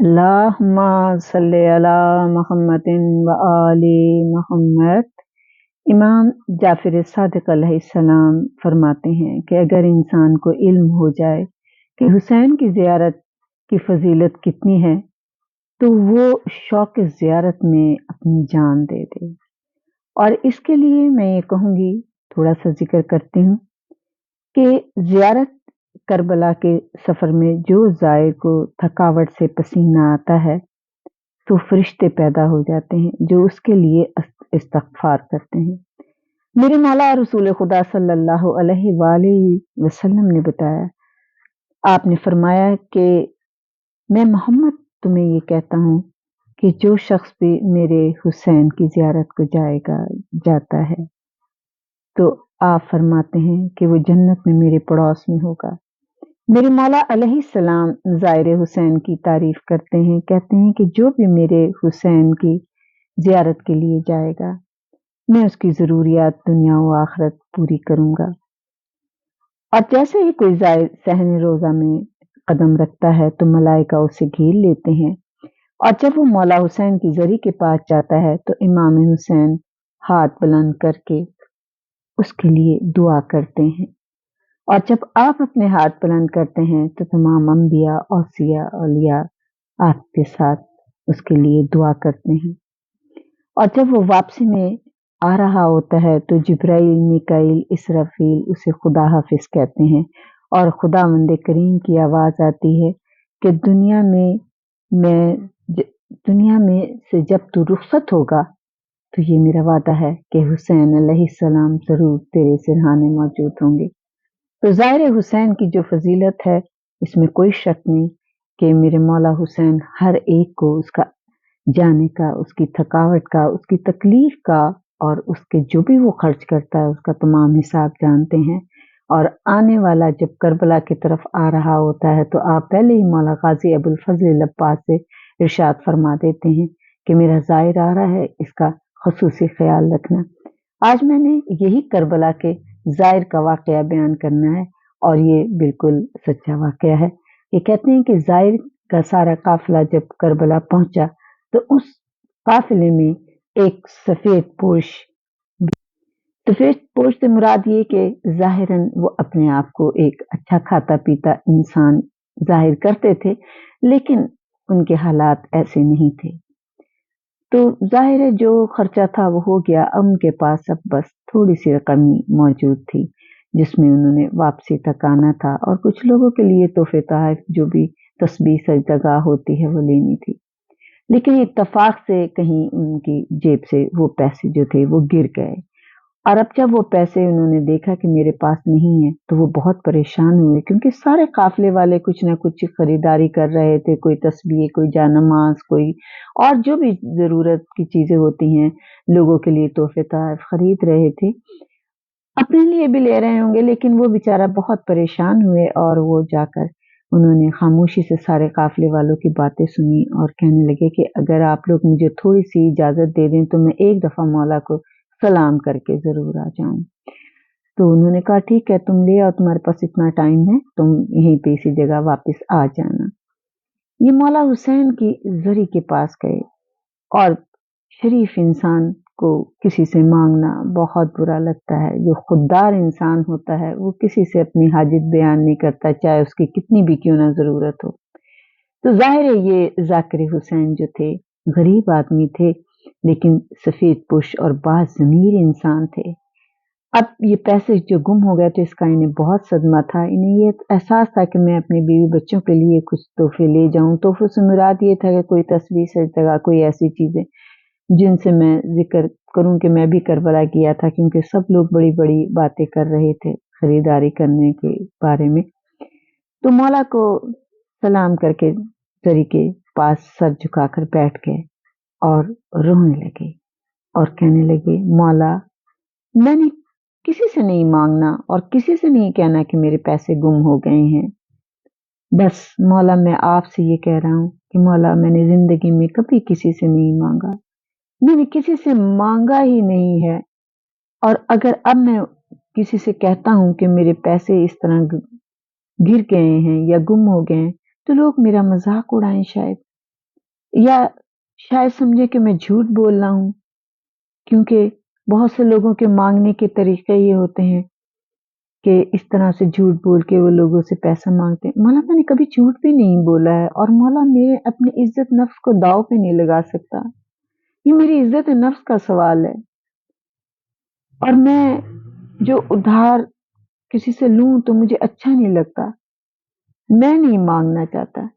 अल्लाहुम्मा सल्ली अला मुहम्मदिन व आलि मुहम्मद। इमाम जाफर सादिक अलैहिस्सलाम फरमाते हैं कि अगर इंसान को इल्म हो जाए कि हुसैन की ज़ियारत की फ़जीलत कितनी है, तो वो शौक़ ज़ियारत में अपनी जान दे दे। और इसके लिए मैं ये कहूँगी, थोड़ा-सा ज़िक्र करती हूँ कि ज़ियारत करबला के सफ़र में जो ज़ायर को थकावट से पसीना आता है, तो फ़रिश्ते पैदा हो जाते हैं जो उसके लिए इस्तग़फ़ार करते हैं। मेरे मौला रसूल खुदा सल्लल्लाहु अलैहि वसल्लम ने बताया, आपने फरमाया कि मैं मोहम्मद तुम्हें ये कहता हूँ कि जो शख्स भी मेरे हुसैन की ज़ियारत को जाता है, तो आप फरमाते हैं कि वो जन्नत में मेरे पड़ोस में होगा। मेरे मौला अलैहिस्सलाम ज़ाहिर हुसैन की तारीफ़ करते हैं, कहते हैं कि जो भी मेरे हुसैन की ज़ियारत के लिए जाएगा, मैं उसकी ज़रूरियात दुनिया व आखिरत पूरी करूँगा। और जैसे ही कोई ज़ायर सहन रोज़ा में कदम रखता है, तो मलाइका उसे घेर लेते हैं, और जब वो मौला हुसैन की ज़री के पास जाता है, तो इमाम हुसैन हाथ बुलंद करके उसके लिए दुआ करते हैं। और जब आप अपने हाथ बुलंद करते हैं, तो तमाम अंबिया, औसिया, औलिया आपके साथ उसके लिए दुआ करते हैं। और जब वो वापसी में आ रहा होता है, तो जिब्राइल, मीकाईल, इसराफील उसे खुदा हाफिज़ कहते हैं, और खुदावंद करीम की आवाज़ आती है कि दुनिया में से जब तू रुखसत होगा, तो ये मेरा वादा है कि हुसैन अलैहिस्सलाम ज़रूर तेरे सिरहाने मौजूद होंगे। तो ज़ाहिर हुसैन की जो फ़जीलत है, इसमें कोई शक नहीं कि मेरे मौला हुसैन हर एक को उसका जाने का, उसकी थकावट का, उसकी तकलीफ़ का और उसके जो भी वो खर्च करता है, उसका तमाम हिसाब जानते हैं। और आने वाला जब करबला की तरफ आ रहा होता है, तो आप पहले ही मौला ग़ाज़ी अबुल फ़ज़ल अब्बास से इरशाद फरमा देते हैं कि मेरा ज़ाहिर आ रहा है, इसका ख़ुसूसी ख़याल रखना। आज मैंने यही करबला के ज़ाहिर का वाक़या बयान करना है, और ये बिल्कुल सच्चा वाक़या है। ये कहते हैं कि ज़ाहिर का सारा काफ़िला जब करबला पहुँचा, तो उस काफ़िले में एक सफ़ेद पोश से मुराद ये कि ज़ाहिरन वो अपने आप को एक अच्छा खाता-पीता इंसान ज़ाहिर करते थे, लेकिन उनके हालात ऐसे नहीं थे। तो ज़ाहिर है जो खर्चा था वो हो गया, अब उनके पास अब बस थोड़ी-सी कमी मौजूद थी, जिसमें उन्होंने वापसी तक आना था, और कुछ लोगों के लिए तोहफ़े-तोहफ़ जो भी तस्बीह सजदगाह होती है वो लेनी थी। लेकिन इत्तफ़ाक़ से कहीं उनकी जेब से वो पैसे जो थे वो गिर गए, और अब जब वो पैसे उन्होंने देखा कि मेरे पास नहीं है, तो वो बहुत परेशान हुए, क्योंकि सारे काफ़िले वाले कुछ न कुछ खरीदारी कर रहे थे, कोई तस्बीह, कोई जानमाज़, कोई और जो भी ज़रूरत की चीज़ें होती हैं, लोगों के लिए तोहफ़े-तोहफ़ खरीद रहे थे। अपने लिए भी ले रहे होंगे, लेकिन वो बेचारा बहुत परेशान हुए, और वो जाकर उन्होंने खामोशी से सारे काफ़िले वालों की बातें सुनी, और कहने लगे कि अगर आप लोग मुझे थोड़ी-सी इजाज़त दे दें, तो मैं एक दफ़ा मौला को सलाम करके ज़रूर आ जाऊँ। तो उन्होंने कहा, ठीक है, तुम ले आओ, तुम्हारे पास इतना टाइम है, तुम यहीं पे इसी जगह वापस आ जाना। ये मौला हुसैन की ज़री के पास गए, और शरीफ इंसान को किसी से माँगना बहुत बुरा लगता है। जो खुददार इंसान होता है, वो किसी से अपनी हाजत बयान नहीं करता, चाहे उसकी कितनी भी क्यों ना ज़रूरत हो। तो ज़ाहिर है ये ज़ाकिर हुसैन जो थे, गरीब आदमी थे, लेकिन सफ़ेद पोश और बाज़मीर इंसान थे। अब ये पैसे जो गुम हो गए, तो इसका इन्हें बहुत सदमा था। इन्हें ये एहसास था कि मैं अपने बीवी-बच्चों के लिए कुछ तोहफ़े ले जाऊँ। तोहफ़ों से मुराद ये था कि कोई तस्बीह सजदगा, कोई ऐसी चीज़ें जिनसे मैं ज़िक्र करूँ कि मैं भी करबला गया था, क्योंकि सब लोग बड़ी-बड़ी बातें कर रहे थे खरीदारी करने के बारे में। तो मौला को सलाम करके ज़री के पास सर झुकाकर बैठ गए, और रोने लगे, और कहने लगे, मौला, मैंने किसी से नहीं माँगना, और किसी से नहीं कहना कि मेरे पैसे गुम हो गए हैं। बस मौला, मैं आपसे ये कह रहा हूँ कि मौला, मैंने ज़िंदगी में कभी किसी से नहीं माँगा। मैंने किसी से माँगा ही नहीं है, और अगर अब मैं किसी से कहता हूँ कि मेरे पैसे इस तरह गिर गए हैं या गुम हो गए हैं, तो लोग मेरा मज़ाक उड़ाएँ शायद। या शायद समझे कि मैं झूठ बोल रहा हूँ, क्योंकि बहुत से लोगों के मांगने के तरीके ये होते हैं कि इस तरह से झूठ बोल के वो लोगों से पैसा मांगते हैं। मौला मैंने कभी झूठ भी नहीं बोला है, और मौला मैं अपनी इज्जत नफ्स को दाव पे नहीं लगा सकता। ये मेरी इज्जत नफ्स का सवाल है, और मैं जो उधार किसी से लूं तो मुझे अच्छा नहीं लगता, मैं नहीं मांगना चाहता।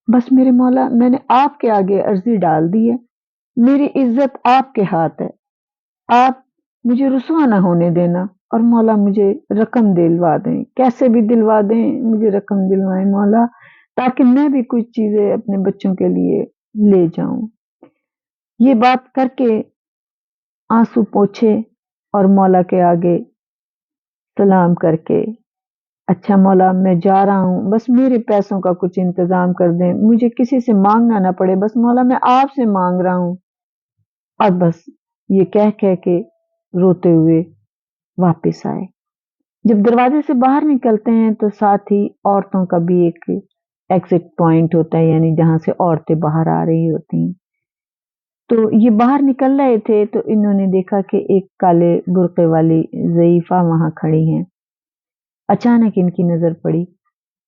बस मेरे मौला मैंने आपके आगे अर्जी डाल दी है, मेरी इज्जत आपके हाथ है, आप मुझे रुसवा ना होने देना, और मौला मुझे रकम दिलवा दें, कैसे भी दिलवा दें, मुझे रकम दिलवाएं मौला, ताकि मैं भी कुछ चीजें अपने बच्चों के लिए ले जाऊं। ये बात करके आंसू पोंछे और मौला के आगे सलाम करके, अच्छा मौला मैं जा रहा हूँ, बस मेरे पैसों का कुछ इंतजाम कर दें, मुझे किसी से मांगना ना पड़े, बस मौला मैं आपसे मांग रहा हूँ। और बस ये कह के रोते हुए वापस आए। जब दरवाजे से बाहर निकलते हैं तो साथ ही औरतों का भी एक एग्जिट पॉइंट होता है, यानी जहां से औरतें बाहर आ रही होती हैं। तो ये बाहर निकल रहे थे तो इन्होंने देखा कि एक काले बुर्के वाली ज़ईफ़ा वहां खड़ी हैं। अचानक इनकी नजर पड़ी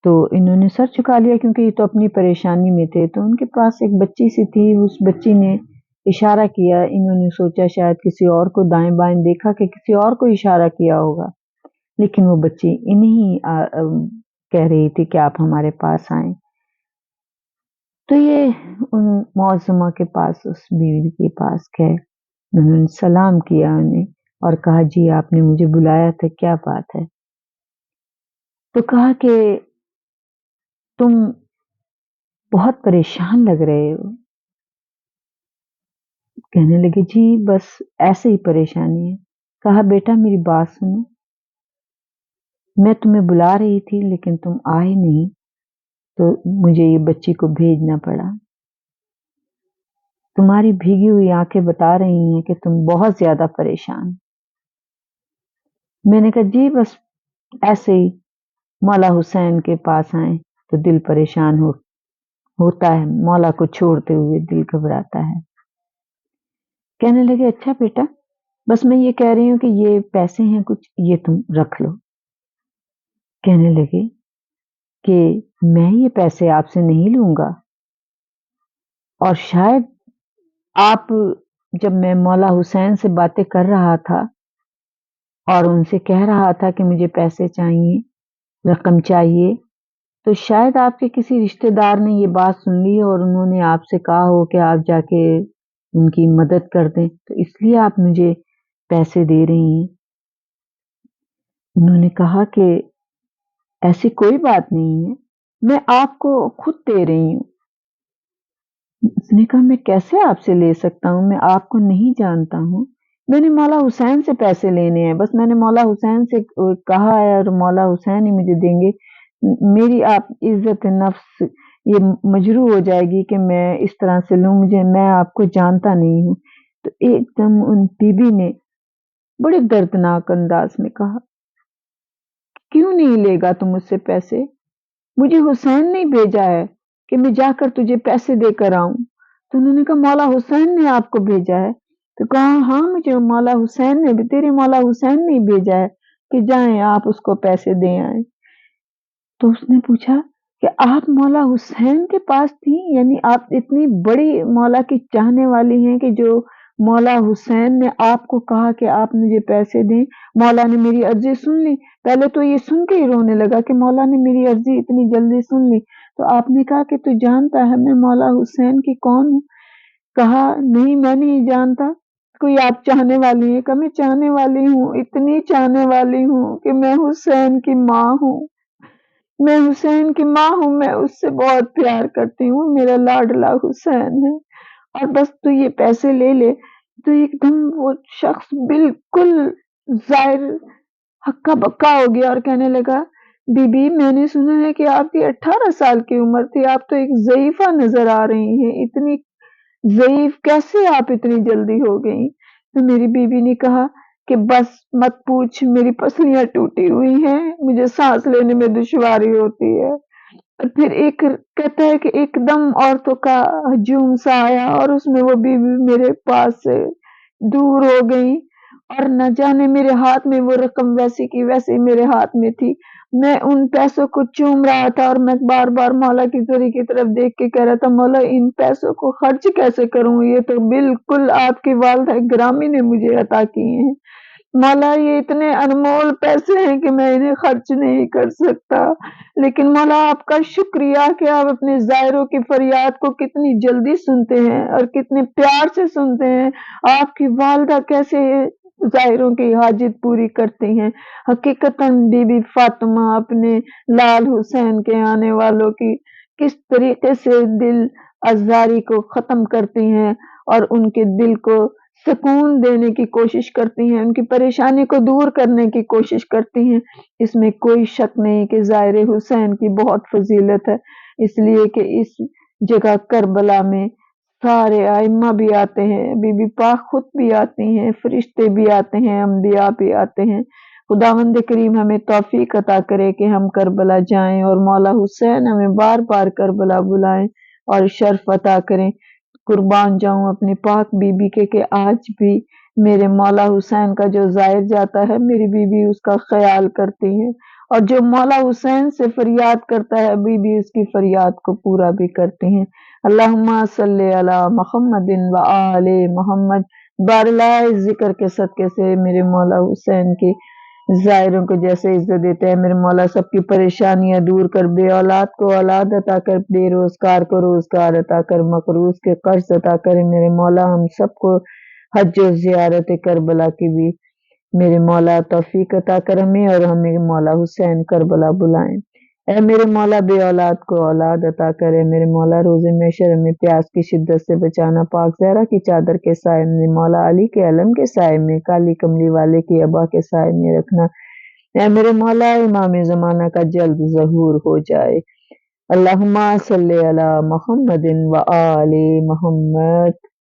तो इन्होंने सर झुका लिया, क्योंकि ये तो अपनी परेशानी में थे। तो उनके पास एक बच्ची सी थी, उस बच्ची ने इशारा किया। इन्होंने सोचा शायद किसी और को, दाएं बाएं देखा कि किसी और को इशारा किया होगा, लेकिन वो बच्ची इन्हीं कह रही थी कि आप हमारे पास आए। तो ये उन मौसमा के पास, उस बीवी के पास गए, उन्होंने सलाम किया उन्हें और कहा जी आपने मुझे बुलाया था, क्या बात है? तो कहा कि तुम बहुत परेशान लग रहे हो। कहने लगे जी बस ऐसे ही परेशानी है। कहा बेटा मेरी बात सुनो, मैं तुम्हें बुला रही थी लेकिन तुम आए नहीं, तो मुझे ये बच्ची को भेजना पड़ा। तुम्हारी भीगी हुई आंखें बता रही हैं कि तुम बहुत ज्यादा परेशान। मैंने कहा जी बस ऐसे ही मौला हुसैन के पास आए तो दिल परेशान होता है, मौला को छोड़ते हुए दिल घबराता है। कहने लगे अच्छा बेटा, बस मैं ये कह रही हूँ कि ये पैसे हैं कुछ, ये तुम रख लो। कहने लगे कि मैं ये पैसे आपसे नहीं लूंगा, और शायद आप, जब मैं मौला हुसैन से बातें कर रहा था और उनसे कह रहा था कि मुझे पैसे चाहिए, रकम चाहिए, तो शायद आपके किसी रिश्तेदार ने ये बात सुन ली और उन्होंने आपसे कहा हो कि आप जाके उनकी मदद कर दें, तो इसलिए आप मुझे पैसे दे रही हैं। उन्होंने कहा कि ऐसी कोई बात नहीं है, मैं आपको खुद दे रही हूँ। उसने कहा मैं कैसे आपसे ले सकता हूँ, मैं आपको नहीं जानता हूँ, मैंने मौला हुसैन से पैसे लेने हैं, बस मैंने मौला हुसैन से कहा है और मौला हुसैन ही मुझे देंगे। मेरी आप इज्जत नफ्स ये मजरू हो जाएगी कि मैं इस तरह से लूं, मुझे, मैं आपको जानता नहीं हूँ। तो एकदम उन बीबी ने बड़े दर्दनाक अंदाज में कहा क्यों नहीं लेगा तू मुझसे पैसे, मुझे हुसैन ने भेजा है कि मैं जाकर तुझे पैसे देकर आऊं। तो उन्होंने कहा मौला हुसैन ने आपको भेजा है? तो कहा हाँ मुझे मौला हुसैन ने भी, तेरे मौला हुसैन ने ही भेजा है कि जाएं आप उसको पैसे दे आए। तो उसने पूछा कि आप मौला हुसैन के पास थी, यानी आप इतनी बड़ी मौला की चाहने वाली हैं कि जो मौला हुसैन ने आपको कहा कि आप मुझे पैसे दें, मौला ने मेरी अर्जी सुन ली। पहले तो ये सुन के ही रोने लगा कि मौला ने मेरी अर्जी इतनी जल्दी सुन ली। तो आपने कहा कि तू जानता है मैं मौला हुसैन की कौन हूँ? कहा नहीं मैं नहीं जानता। कोई आप चाहने वाली है? कहा मैं चाहने वाली हूँ, इतनी चाहने वाली हूँ कि मैं हुसैन की माँ हूँ, मैं हुसैन की माँ हूँ, मैं उससे बहुत प्यार करती हूँ, मेरा लाडला हुसैन है, और बस तू ये पैसे ले ले। तो एकदम वो शख्स बिल्कुल ज़ाहिर हक्का बक्का हो गया और कहने लगा बीबी मैंने सुना है कि आपकी 18 साल की उम्र थी, आप तो एक ज़ईफ़ा नज़र आ रही हैं, इतनी ज़ईफ़ कैसे आप इतनी जल्दी हो गई? तो मेरी बीवी ने कहा कि बस मत पूछ, मेरी पसलियाँ टूटी हुई हैं, मुझे सांस लेने में दुश्वारी होती है। اور پھر ایک کہتا ہے کہ ایک دم عورتوں کا ہجوم سا آیا اور اس میں وہ بیوی میرے پاس سے دور ہو گئی اور نہ جانے میرے ہاتھ میں وہ رقم ویسی کی ویسی میرے ہاتھ میں تھی. میں ان پیسوں کو چوم رہا تھا اور میں بار بار مولا کی زری کی طرف دیکھ کے کہہ رہا تھا مولا ان پیسوں کو خرچ کیسے کروں، یہ تو بالکل آپ کی والدہ گرامی نے مجھے عطا کیے ہیں. مولا یہ اتنے انمول پیسے ہیں کہ میں انہیں خرچ نہیں کر سکتا، لیکن مولا آپ کا شکریہ کہ آپ اپنے زائروں کی فریاد کو کتنی جلدی سنتے ہیں اور کتنے پیار سے سنتے ہیں. آپ کی والدہ کیسے زائروں کی حاجت پوری کرتی ہیں. حقیقتاً بی بی فاطمہ اپنے لال حسین کے آنے والوں کی کس طریقے سے دل ازاری کو ختم کرتی ہیں اور ان کے دل کو سکون دینے کی کوشش کرتی ہیں، ان کی پریشانی کو دور کرنے کی کوشش کرتی ہیں. اس میں کوئی شک نہیں کہ زائر حسین کی بہت فضیلت ہے، اس لیے کہ اس جگہ کربلا میں سارے ائمہ بھی آتے ہیں، بی بی پاک خود بھی آتی ہیں، فرشتے بھی آتے ہیں، انبیاء بھی آتے ہیں. خداوند کریم ہمیں توفیق عطا کرے کہ ہم کربلا جائیں اور مولا حسین ہمیں بار بار کربلا بلائیں اور شرف عطا کریں. قربان جاؤں اپنی پاک بی بی کے کہ آج بھی میرے مولا حسین کا جو زائر جاتا ہے میری بی بی اس کا خیال کرتی ہے، اور جو مولا حسین سے فریاد کرتا ہے بی بی اس کی فریاد کو پورا بھی کرتی ہیں. اللہم صلی علی محمد و آل محمد. بارلائے ذکر کے صدقے سے میرے مولا حسین کی زائروں کو جیسے عزت دیتے ہیں، میرے مولا سب کی پریشانیاں دور کر، بے اولاد کو اولاد عطا کر، بے روزگار کو روزگار عطا کر، مقروض کے قرض عطا کرے. میرے مولا ہم سب کو حج و زیارت کربلا کی بھی میرے مولا توفیق عطا کر ہمیں، اور ہمیں مولا حسین کربلا بلائیں. اے میرے مولا بے اولاد کو اولاد عطا کرے. میرے مولا روز محشر میں پیاس کی شدت سے بچانا، پاک زہرا کی چادر کے سائے میں، مولا علی کے علم کے سائے میں، کالی کملی والے کی ابا کے سائے میں رکھنا. اے میرے مولا امام زمانہ کا جلد ظہور ہو جائے. اللہم صلی علی محمد و آل محمد.